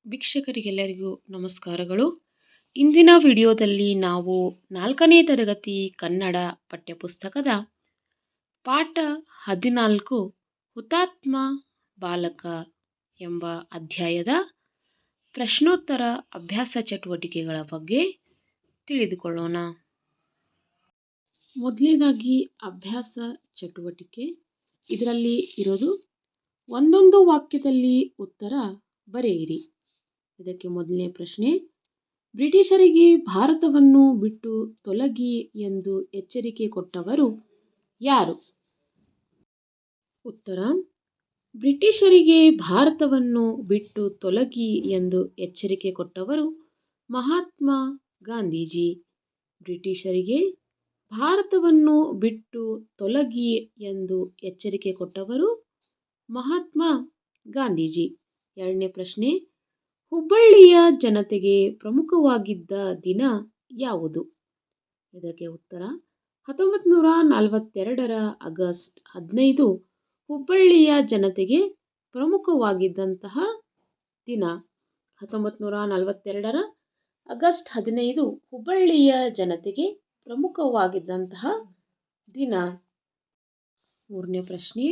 ವೀಕ್ಷಕರಿಗೆಲ್ಲರಿಗೂ ನಮಸ್ಕಾರಗಳು. ಇಂದಿನ ವಿಡಿಯೋದಲ್ಲಿ ನಾವು 4ನೇ ತರಗತಿ ಕನ್ನಡ ಪಠ್ಯಪುಸ್ತಕದ ಪಾಠ 14 ಹುತಾತ್ಮ ಬಾಲಕ ಎಂಬ ಅಧ್ಯಾಯದ ಪ್ರಶ್ನೋತ್ತರ ಅಭ್ಯಾಸ ಚಟುವಟಿಕೆಗಳ ಬಗ್ಗೆ ತಿಳಿದುಕೊಳ್ಳೋಣ. ಮೊದಲನೇದಾಗಿ ಅಭ್ಯಾಸ ಚಟುವಟಿಕೆ. ಇದರಲ್ಲಿ ಇರೋದು ಒಂದೊಂದು ವಾಕ್ಯದಲ್ಲಿ ಉತ್ತರ ಬರೆಯಿರಿ. ಇದಕ್ಕೆ ಮೊದಲನೇ ಪ್ರಶ್ನೆ, ಬ್ರಿಟಿಷರಿಗೆ ಭಾರತವನ್ನು ಬಿಟ್ಟು ತೊಲಗಿ ಎಂದು ಎಚ್ಚರಿಕೆ ಕೊಟ್ಟವರು ಯಾರು? ಉತ್ತರ, ಬ್ರಿಟಿಷರಿಗೆ ಭಾರತವನ್ನು ಬಿಟ್ಟು ತೊಲಗಿ ಎಂದು ಎಚ್ಚರಿಕೆ ಕೊಟ್ಟವರು ಮಹಾತ್ಮ ಗಾಂಧೀಜಿ. ಬ್ರಿಟಿಷರಿಗೆ ಭಾರತವನ್ನು ಬಿಟ್ಟು ತೊಲಗಿ ಎಂದು ಎಚ್ಚರಿಕೆ ಕೊಟ್ಟವರು ಮಹಾತ್ಮ ಗಾಂಧೀಜಿ. ಎರಡನೇ ಪ್ರಶ್ನೆ, ಹುಬ್ಬಳ್ಳಿಯ ಜನತೆಗೆ ಪ್ರಮುಖವಾಗಿದ್ದ ದಿನ ಯಾವುದು? ಇದಕ್ಕೆ ಉತ್ತರ, 1942ರ ಆಗಸ್ಟ್ 15 ಹುಬ್ಬಳ್ಳಿಯ ಜನತೆಗೆ ಪ್ರಮುಖವಾಗಿದ್ದಂತಹ ದಿನ. 1942ರ ಆಗಸ್ಟ್ 15 ಹುಬ್ಬಳ್ಳಿಯ ಜನತೆಗೆ ಪ್ರಮುಖವಾಗಿದ್ದಂತಹ ದಿನ. ಮೂರನೇ ಪ್ರಶ್ನೆ,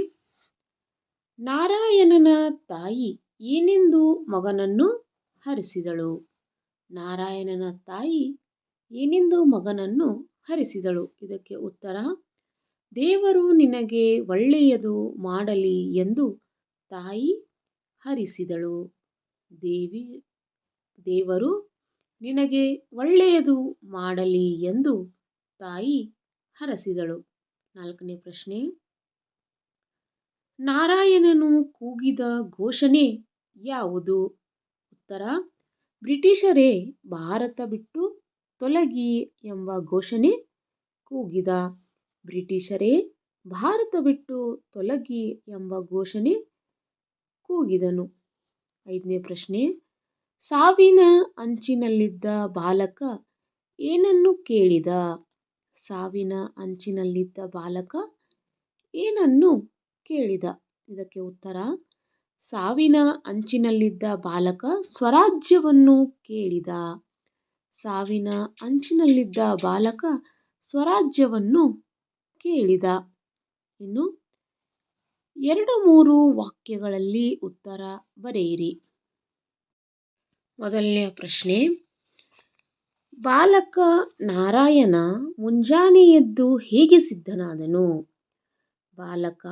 ನಾರಾಯಣನ ತಾಯಿ ಏನೆಂದು ಮಗನನ್ನು ಹರಿಸಿದಳು? ನಾರಾಯಣನ ತಾಯಿ ಏನೆಂದು ಮಗನನ್ನು ಹರಿಸಿದಳು? ಇದಕ್ಕೆ ಉತ್ತರ, ದೇವರು ನಿನಗೆ ಒಳ್ಳೆಯದು ಮಾಡಲಿ ಎಂದು ತಾಯಿ ಹರಿಸಿದಳು. ದೇವರು ನಿನಗೆ ಒಳ್ಳೆಯದು ಮಾಡಲಿ ಎಂದು ತಾಯಿ ಹರಸಿದಳು. ನಾಲ್ಕನೇ ಪ್ರಶ್ನೆ, ನಾರಾಯಣನು ಕೂಗಿದ ಘೋಷಣೆ ಯಾವುದು? ಉತ್ತರ, ಬ್ರಿಟಿಷರೇ ಭಾರತ ಬಿಟ್ಟು ತೊಲಗಿ ಎಂಬ ಘೋಷಣೆ ಕೂಗಿದ. ಬ್ರಿಟಿಷರೇ ಭಾರತ ಬಿಟ್ಟು ತೊಲಗಿ ಎಂಬ ಘೋಷಣೆ ಕೂಗಿದನು. ಐದನೇ ಪ್ರಶ್ನೆ, ಸಾವಿನ ಅಂಚಿನಲ್ಲಿದ್ದ ಬಾಲಕ ಏನನ್ನು ಕೇಳಿದ? ಸಾವಿನ ಅಂಚಿನಲ್ಲಿದ್ದ ಬಾಲಕ ಏನನ್ನು ಕೇಳಿದ? ಇದಕ್ಕೆ ಉತ್ತರ, ಸಾವಿನ ಅಂಚಿನಲ್ಲಿದ್ದ ಬಾಲಕ ಸ್ವರಾಜ್ಯವನ್ನು ಕೇಳಿದ. ಸಾವಿನ ಅಂಚಿನಲ್ಲಿದ್ದ ಬಾಲಕ ಸ್ವರಾಜ್ಯವನ್ನು ಕೇಳಿದ. ಇನ್ನು 2-3 ವಾಕ್ಯಗಳಲ್ಲಿ ಉತ್ತರ ಬರೆಯಿರಿ. ಮೊದಲನೆಯ ಪ್ರಶ್ನೆ, ಬಾಲಕ ನಾರಾಯಣ ಮುಂಜಾನೆ ಎದ್ದು ಹೇಗೆ ಸಿದ್ಧನಾದನು? ಬಾಲಕ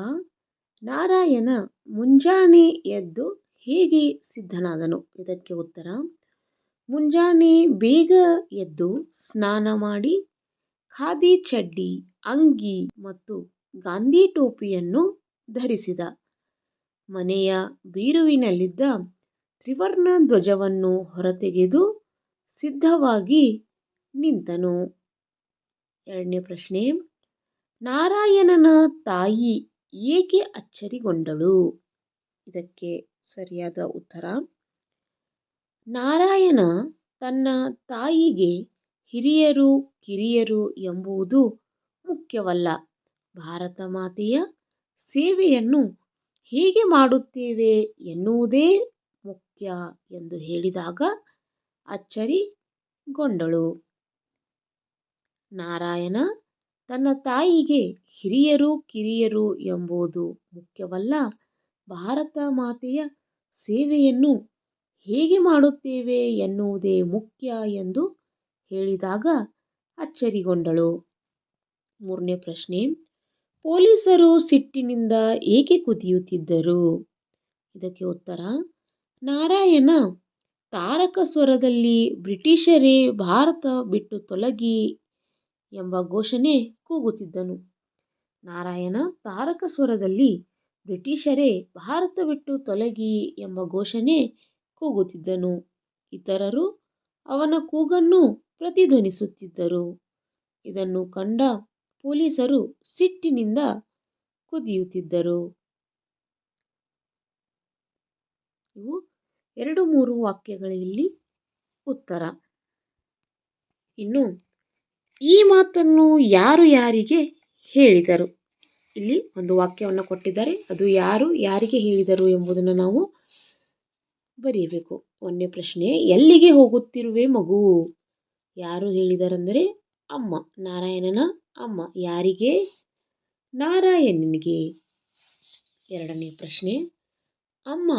ನಾರಾಯಣ ಮುಂಜಾನೆ ಎದ್ದು ಹೇಗೆ ಸಿದ್ಧನಾದನು? ಇದಕ್ಕೆ ಉತ್ತರ, ಮುಂಜಾನೆ ಬೇಗ ಎದ್ದು ಸ್ನಾನ ಮಾಡಿ ಖಾದಿ ಚಡ್ಡಿ, ಅಂಗಿ ಮತ್ತು ಗಾಂಧಿ ಟೋಪಿಯನ್ನು ಧರಿಸಿದ. ಮನೆಯ ಬೀರುವಿನಲ್ಲಿದ್ದ ತ್ರಿವರ್ಣ ಧ್ವಜವನ್ನು ಹೊರತೆಗೆದು ಸಿದ್ಧವಾಗಿ ನಿಂತನು. ಎರಡನೇ ಪ್ರಶ್ನೆ, ನಾರಾಯಣನ ತಾಯಿ ಏಕೆ ಅಚ್ಚರಿಗೊಂಡಳು? ಇದಕ್ಕೆ ಸರಿಯಾದ ಉತ್ತರ, ನಾರಾಯಣ ತನ್ನ ತಾಯಿಗೆ ಹಿರಿಯರು ಕಿರಿಯರು ಎಂಬುದು ಮುಖ್ಯವಲ್ಲ, ಭಾರತ ಮಾತೆಯ ಸೇವೆಯನ್ನು ಹೇಗೆ ಮಾಡುತ್ತೇವೆ ಎನ್ನುವುದೇ ಮುಖ್ಯ ಎಂದು ಹೇಳಿದಾಗ ಅಚ್ಚರಿಗೊಂಡಳು. ನಾರಾಯಣ ತನ್ನ ತಾಯಿಗೆ ಹಿರಿಯರು ಕಿರಿಯರು ಎಂಬುದು ಮುಖ್ಯವಲ್ಲ, ಭಾರತ ಮಾತೆಯ ಸೇವೆಯನ್ನು ಹೇಗೆ ಮಾಡುತ್ತೇವೆ ಎನ್ನುವುದೇ ಮುಖ್ಯ ಎಂದು ಹೇಳಿದಾಗ ಅಚ್ಚರಿಗೊಂಡಳು. ಮೂರನೇ ಪ್ರಶ್ನೆ, ಪೊಲೀಸರು ಸಿಟ್ಟಿನಿಂದ ಏಕೆ ಕುದಿಯುತ್ತಿದ್ದರು? ಇದಕ್ಕೆ ಉತ್ತರ, ನಾರಾಯಣ ತಾರಕ ಸ್ವರದಲ್ಲಿ ಬ್ರಿಟಿಷರೇ ಭಾರತ ಬಿಟ್ಟು ತೊಲಗಿ ಎಂಬ ಘೋಷಣೆ ಕೂಗುತ್ತಿದ್ದನು. ನಾರಾಯಣ ತಾರಕ ಸ್ವರದಲ್ಲಿ ಬ್ರಿಟಿಷರೇ ಭಾರತ ಬಿಟ್ಟು ತೊಲಗಿ ಎಂಬ ಘೋಷಣೆ ಕೂಗುತ್ತಿದ್ದನು. ಇತರರು ಅವನ ಕೂಗನ್ನು ಪ್ರತಿಧ್ವನಿಸುತ್ತಿದ್ದರು. ಇದನ್ನು ಕಂಡ ಪೊಲೀಸರು ಸಿಟ್ಟಿನಿಂದ ಕುದಿಯುತ್ತಿದ್ದರು. ಇವು 2-3 ವಾಕ್ಯಗಳಲ್ಲಿ ಉತ್ತರ. ಇನ್ನು ಈ ಮಾತನ್ನು ಯಾರು ಯಾರಿಗೆ ಹೇಳಿದರು? ಇಲ್ಲಿ ಒಂದು ವಾಕ್ಯವನ್ನು ಕೊಟ್ಟಿದ್ದಾರೆ, ಅದು ಯಾರು ಯಾರಿಗೆ ಹೇಳಿದರು ಎಂಬುದನ್ನು ನಾವು ಬರೆಯಬೇಕು. ಒಂದನೇ ಪ್ರಶ್ನೆ, ಎಲ್ಲಿಗೆ ಹೋಗುತ್ತಿರುವೆ ಮಗು? ಯಾರು ಹೇಳಿದರೆಂದರೆ ಅಮ್ಮ, ನಾರಾಯಣನ ಅಮ್ಮ. ಯಾರಿಗೆ? ನಾರಾಯಣನಿಗೆ. ಎರಡನೇ ಪ್ರಶ್ನೆ, ಅಮ್ಮ,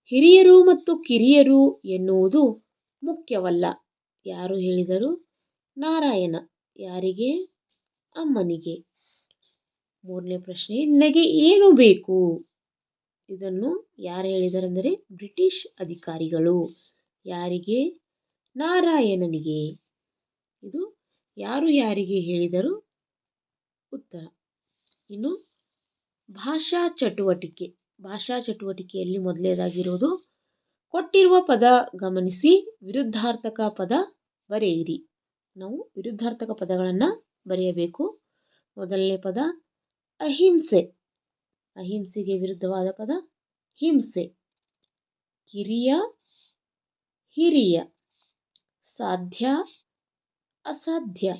ಹಿರಿಯರು ಮತ್ತು ಕಿರಿಯರು ಎನ್ನುವುದು ಮುಖ್ಯವಲ್ಲ. ಯಾರು ಹೇಳಿದರು? ನಾರಾಯಣ. ಯಾರಿಗೆ? ಅಮ್ಮನಿಗೆ. ಮೂರನೇ ಪ್ರಶ್ನೆ, ನಿನಗೆ ಏನು ಬೇಕು? ಇದನ್ನು ಯಾರು ಹೇಳಿದರೆಂದರೆ ಬ್ರಿಟಿಷ್ ಅಧಿಕಾರಿಗಳು. ಯಾರಿಗೆ? ನಾರಾಯಣನಿಗೆ. ಇದು ಯಾರು ಯಾರಿಗೆ ಹೇಳಿದರು? ಉತ್ತರ. ಇನ್ನು ಭಾಷಾ ಚಟುವಟಿಕೆ. ಭಾಷಾ ಚಟುವಟಿಕೆಯಲ್ಲಿ ಮೊದಲನೇದಾಗಿರುವುದು ಕೊಟ್ಟಿರುವ ಪದ ಗಮನಿಸಿ ವಿರುದ್ಧಾರ್ಥಕ ಪದ ಬರೆಯಿರಿ. ನಾವು ವಿರುದ್ಧಾರ್ಥಕ ಪದಗಳನ್ನು ಬರೆಯಬೇಕು. ಮೊದಲನೇ ಪದ ಅಹಿಂಸೆ. ಅಹಿಂಸೆಗೆ ವಿರುದ್ಧವಾದ ಪದ ಹಿಂಸೆ. ಕಿರಿಯ, ಹಿರಿಯ. ಸಾಧ್ಯ, ಅಸಾಧ್ಯ.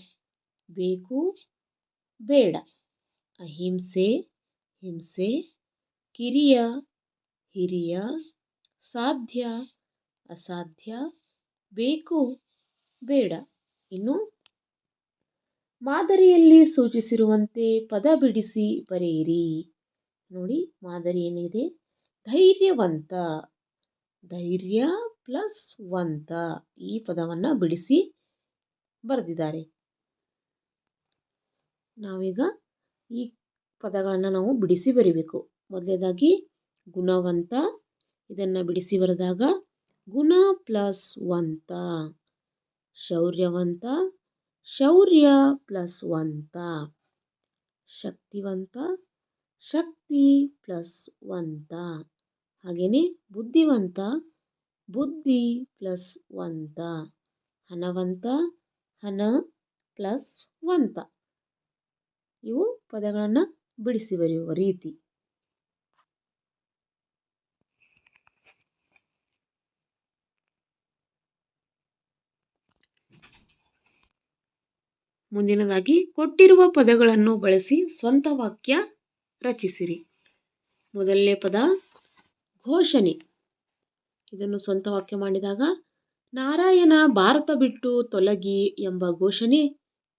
ಬೇಕು, ಬೇಡ. ಅಹಿಂಸೆ, ಹಿಂಸೆ, ಕಿರಿಯ, ಹಿರಿಯ, ಸಾಧ್ಯ, ಅಸಾಧ್ಯ, ಬೇಕು, ಬೇಡ. ಇನ್ನು ಮಾದರಿಯಲ್ಲಿ ಸೂಚಿಸಿರುವಂತೆ ಪದ ಬಿಡಿಸಿ ಬರೆಯಿರಿ. ನೋಡಿ, ಮಾದರಿ ಏನಿದೆ? ಧೈರ್ಯವಂತ. ಧೈರ್ಯ ಪ್ಲಸ್ ವಂತ, ಈ ಪದವನ್ನು ಬಿಡಿಸಿ ಬರೆದಿದ್ದಾರೆ. ನಾವೀಗ ಈ ಪದಗಳನ್ನು ನಾವು ಬಿಡಿಸಿ ಬರಿಬೇಕು. ಮೊದಲನೇದಾಗಿ ಗುಣವಂತ. ಇದನ್ನು ಬಿಡಿಸಿ ಬರೆದಾಗ ಗುಣ ಪ್ಲಸ್ ವಂತ. ಶೌರ್ಯವಂತ. ಶೌರ್ಯ ಪ್ಲಸ್ ವಂತ. ಶಕ್ತಿವಂತ. ಶಕ್ತಿ ಪ್ಲಸ್ ವಂತ. ಹಾಗೆಯೇ ಬುದ್ಧಿವಂತ. ಬುದ್ಧಿ ಪ್ಲಸ್ ವಂತ. ಹಣವಂತ. ಹಣ ಪ್ಲಸ್ ವಂತ. ಇವು ಪದಗಳನ್ನು ಬಿಡಿಸಿ ಬರೆಯುವ ರೀತಿ. ಮುಂದಿನದಾಗಿ ಕೊಟ್ಟಿರುವ ಪದಗಳನ್ನು ಬಳಸಿ ಸ್ವಂತ ವಾಕ್ಯ ರಚಿಸಿರಿ. ಮೊದಲನೇ ಪದ ಘೋಷಣೆ. ಇದನ್ನು ಸ್ವಂತ ವಾಕ್ಯ ಮಾಡಿದಾಗ ನಾರಾಯಣ ಭಾರತ ಬಿಟ್ಟು ತೊಲಗಿ ಎಂಬ ಘೋಷಣೆ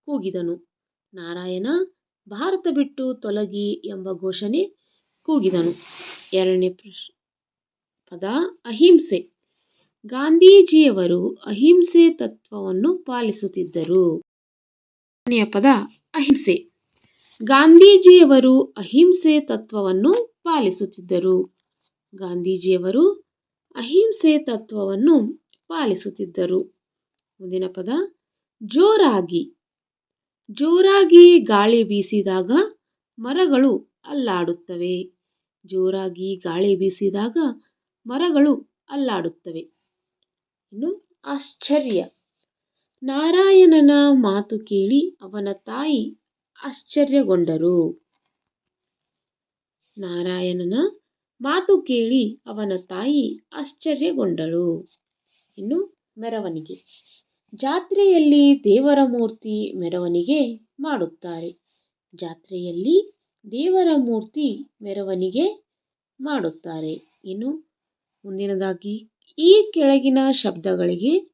ಕೂಗಿದನು. ನಾರಾಯಣ ಭಾರತ ಬಿಟ್ಟು ತೊಲಗಿ ಎಂಬ ಘೋಷಣೆ ಕೂಗಿದನು. ಎರಡನೇ ಪದ ಅಹಿಂಸೆ. ಗಾಂಧೀಜಿಯವರು ಅಹಿಂಸೆ ತತ್ವವನ್ನು ಪಾಲಿಸುತ್ತಿದ್ದರು. ಎರಡನೆಯ ಪದ ಅಹಿಂಸೆ. ಗಾಂಧೀಜಿಯವರು ಅಹಿಂಸೆ ತತ್ವವನ್ನು ಪಾಲಿಸುತ್ತಿದ್ದರು. ಗಾಂಧೀಜಿಯವರು ಅಹಿಂಸೆ ತತ್ವವನ್ನು ಪಾಲಿಸುತ್ತಿದ್ದರು. ಮುಂದಿನ ಪದ ಜೋರಾಗಿ. ಜೋರಾಗಿ ಗಾಳಿ ಬೀಸಿದಾಗ ಮರಗಳು ಅಲ್ಲಾಡುತ್ತವೆ. ಜೋರಾಗಿ ಗಾಳಿ ಬೀಸಿದಾಗ ಮರಗಳು ಅಲ್ಲಾಡುತ್ತವೆ. ಇನ್ನು ಆಶ್ಚರ್ಯ. ನಾರಾಯಣನ ಮಾತು ಕೇಳಿ ಅವನ ತಾಯಿ ಆಶ್ಚರ್ಯಗೊಂಡರು. ನಾರಾಯಣನ ಮಾತು ಕೇಳಿ ಅವನ ತಾಯಿ ಆಶ್ಚರ್ಯಗೊಂಡಳು. ಇನ್ನು ಮೆರವಣಿಗೆ. ಜಾತ್ರೆಯಲ್ಲಿ ದೇವರ ಮೂರ್ತಿ ಮೆರವಣಿಗೆ ಮಾಡುತ್ತಾರೆ. ಜಾತ್ರೆಯಲ್ಲಿ ದೇವರ ಮೂರ್ತಿ ಮೆರವಣಿಗೆ ಮಾಡುತ್ತಾರೆ. ಇನ್ನು ಮುಂದಿನದಾಗಿ ಈ ಕೆಳಗಿನ ಶಬ್ದಗಳಿಗೆ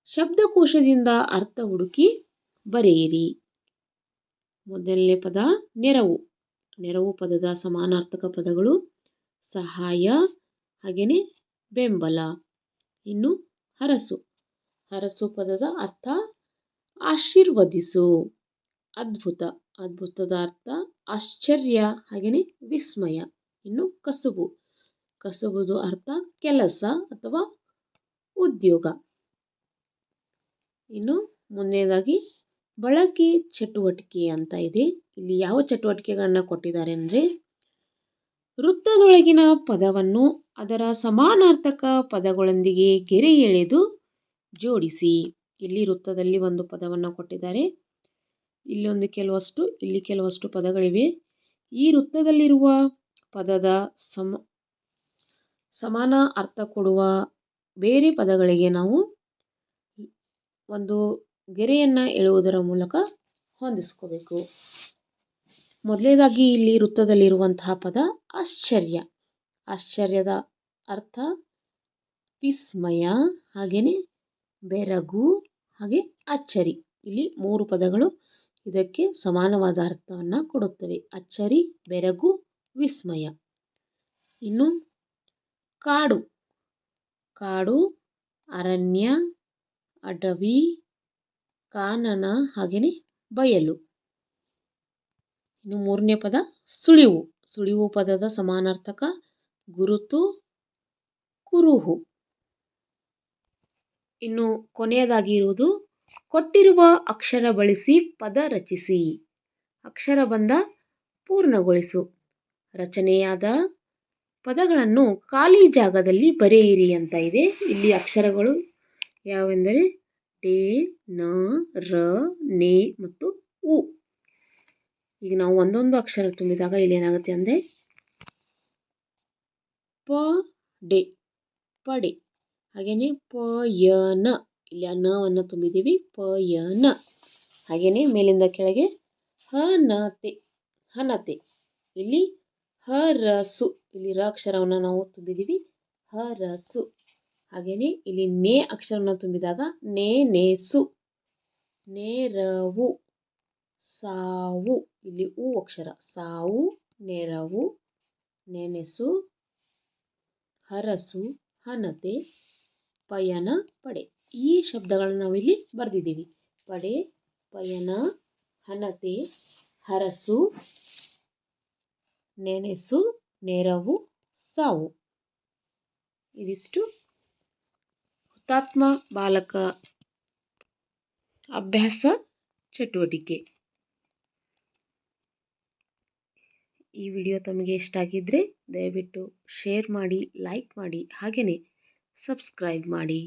ಶಬ್ದಕೋಶದಿಂದ ಅರ್ಥ ಹುಡುಕಿ ಬರೆಯಿರಿ. ಮೊದಲನೇ ಪದ ನೆರವು. ನೆರವು ಪದದ ಸಮಾನಾರ್ಥಕ ಪದಗಳು ಸಹಾಯ, ಹಾಗೆಯೇ ಬೆಂಬಲ. ಇನ್ನು ಹರಸು. ಹರಸು ಪದದ ಅರ್ಥ ಆಶೀರ್ವದಿಸು. ಅದ್ಭುತ. ಅದ್ಭುತದ ಅರ್ಥ ಆಶ್ಚರ್ಯ, ಹಾಗೆಯೇ ವಿಸ್ಮಯ. ಇನ್ನು ಕಸುಬು. ಕಸುಬುದು ಅರ್ಥ ಕೆಲಸ ಅಥವಾ ಉದ್ಯೋಗ. ಇನ್ನು ಮುಂದಿನದಾಗಿ ಬಳಕೆ ಚಟುವಟಿಕೆ ಅಂತ ಇದೆ. ಇಲ್ಲಿ ಯಾವ ಚಟುವಟಿಕೆಗಳನ್ನ ಕೊಟ್ಟಿದ್ದಾರೆ ಅಂದರೆ ವೃತ್ತದೊಳಗಿನ ಪದವನ್ನು ಅದರ ಸಮಾನಾರ್ಥಕ ಪದಗಳೊಂದಿಗೆ ಗೆರೆ ಎಳೆದು ಜೋಡಿಸಿ. ಇಲ್ಲಿ ವೃತ್ತದಲ್ಲಿ ಒಂದು ಪದವನ್ನು ಕೊಟ್ಟಿದ್ದಾರೆ. ಇಲ್ಲೊಂದು ಕೆಲವಷ್ಟು, ಇಲ್ಲಿ ಕೆಲವಷ್ಟು ಪದಗಳಿವೆ. ಈ ವೃತ್ತದಲ್ಲಿರುವ ಪದದ ಸಮಾನ ಅರ್ಥ ಕೊಡುವ ಬೇರೆ ಪದಗಳಿಗೆ ನಾವು ಒಂದು ಗೆರೆಯನ್ನು ಎಳೆಯುವುದರ ಮೂಲಕ ಹೊಂದಿಸ್ಕೋಬೇಕು. ಮೊದಲನೇದಾಗಿ ಇಲ್ಲಿ ವೃತ್ತದಲ್ಲಿರುವಂತಹ ಪದ ಆಶ್ಚರ್ಯ. ಆಶ್ಚರ್ಯದ ಅರ್ಥ ವಿಸ್ಮಯ, ಹಾಗೆಯೇ ಬೆರಗು, ಹಾಗೆ ಅಚ್ಚರಿ. ಇಲ್ಲಿ 3 ಪದಗಳು ಇದಕ್ಕೆ ಸಮಾನವಾದ ಅರ್ಥವನ್ನು ಕೊಡುತ್ತವೆ. ಅಚ್ಚರಿ, ಬೆರಗು, ವಿಸ್ಮಯ. ಇನ್ನು ಕಾಡು. ಕಾಡು, ಅರಣ್ಯ, ಅಡವಿ, ಕಾನನ, ಹಾಗೆಯೇ ಬಯಲು. ಇನ್ನು 3ನೇ ಪದ ಸುಳಿವು. ಸುಳಿವು ಪದದ ಸಮಾನಾರ್ಥಕ ಗುರುತು, ಕುರುಹು. ಇನ್ನು ಕೊನೆಯದಾಗಿ ಇರುವುದು ಕೊಟ್ಟಿರುವ ಅಕ್ಷರ ಬಳಸಿ ಪದ ರಚಿಸಿ. ಅಕ್ಷರ ಬಂಧ ಪೂರ್ಣಗೊಳಿಸು. ರಚನೆಯಾದ ಪದಗಳನ್ನು ಖಾಲಿ ಜಾಗದಲ್ಲಿ ಬರೆಯಿರಿ ಅಂತ ಇದೆ. ಇಲ್ಲಿ ಅಕ್ಷರಗಳು ಯಾವೆಂದರೆ ಡೆ, ನ, ರ, ನೆ ಮತ್ತು ಉ. ಈಗ ನಾವು ಒಂದೊಂದು ಅಕ್ಷರ ತುಂಬಿದಾಗ ಇಲ್ಲಿ ಏನಾಗುತ್ತೆ ಅಂದರೆ ಪ ಡೆ, ಪಡೆ. ಹಾಗೆಯೇ ಪ ಯ ನ, ಇಲ್ಲಿ ನವನ್ನು ತುಂಬಿದ್ದೀವಿ, ಪ ಯ ನ. ಹಾಗೆಯೇ ಮೇಲಿಂದ ಕೆಳಗೆ ಹನತೆ, ಹನತೆ. ಇಲ್ಲಿ ಹರಸು, ಇಲ್ಲಿ ರ ಅಕ್ಷರವನ್ನು ನಾವು ತುಂಬಿದ್ದೀವಿ, ಹರಸು. ಹಾಗೆಯೇ ಇಲ್ಲಿ ನೇ ಅಕ್ಷರವನ್ನು ತುಂಬಿದಾಗ ನೇಸು, ನೆರವು, ಸಾವು. ಇಲ್ಲಿ ಉ ಅಕ್ಷರ, ಸಾವು, ನೆರವು, ನೆನೆಸು, ಹರಸು, ಹನತೆ, ಪಯಣ, ಪಡೆ. ಈ ಶಬ್ದಗಳನ್ನು ನಾವಿಲ್ಲಿ ಬರೆದಿದ್ದೀವಿ. ಪಡೆ, ಪಯಣ, ಹನತೆ, ಹರಸು, ನೆನೆಸು, ನೆರವು, ಸಾವು. ಇದಿಷ್ಟು ಹುತಾತ್ಮ ಬಾಲಕ ಅಭ್ಯಾಸ ಚಟುವಟಿಕೆ. ಈ ವಿಡಿಯೋ ತಮಗೆ ಇಷ್ಟ ಆಗಿದ್ದರೆ ದಯವಿಟ್ಟು ಶೇರ್ ಮಾಡಿ, ಲೈಕ್ ಮಾಡಿ, ಹಾಗೆಯೇ ಸಬ್ಸ್ಕ್ರೈಬ್ ಮಾಡಿ.